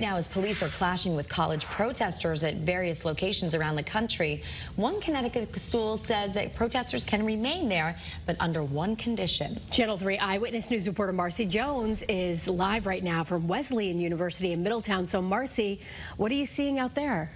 Now, as police are clashing with college protesters at various locations around the country, one Connecticut school says that protesters can remain there, but under one condition. Channel 3 Eyewitness News reporter Marcy Jones is live right now from Wesleyan University in Middletown. So, Marcy, what are you seeing out there?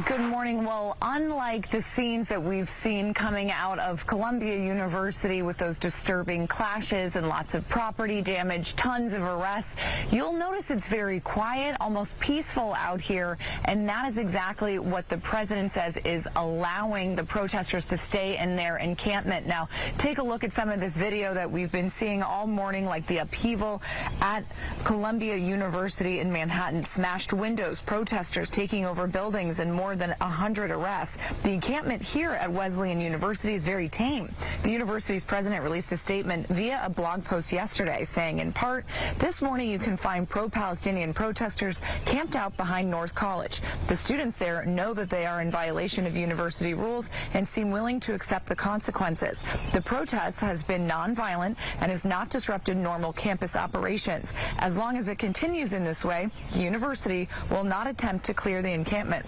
Good morning. Well, unlike the scenes that we've seen coming out of Columbia University with those disturbing clashes and lots of property damage, tons of arrests, you'll notice it's very quiet, almost peaceful out here, and that is exactly what the president says is allowing the protesters to stay in their encampment. Now, take a look at some of this video that we've been seeing all morning, like the upheaval at Columbia University in Manhattan, smashed windows, protesters taking over buildings, and more than 100 arrests. The encampment here at Wesleyan University is very tame. The university's president released a statement via a blog post yesterday saying, in part, this morning you can find pro-Palestinian protesters camped out behind North College. The students there know that they are in violation of university rules and seem willing to accept the consequences. The protest has been nonviolent and has not disrupted normal campus operations. As long as it continues in this way, the university will not attempt to clear the encampment.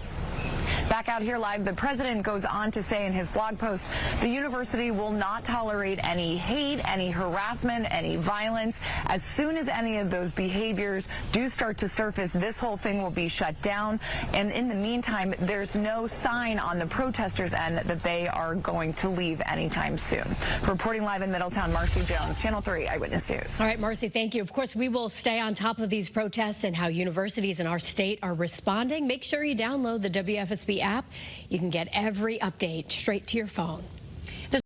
Back out here live, the president goes on to say in his blog post, the university will not tolerate any hate, any harassment, any violence. As soon as any of those behaviors do start to surface, this whole thing will be shut down. And in the meantime, there's no sign on the protesters' end that they are going to leave anytime soon. Reporting live in Middletown, Marcy Jones, Channel 3 Eyewitness News. All right, Marcy, thank you. Of course, we will stay on top of these protests and how universities in our state are responding. Make sure you download the WFSB app. You can get every update straight to your phone.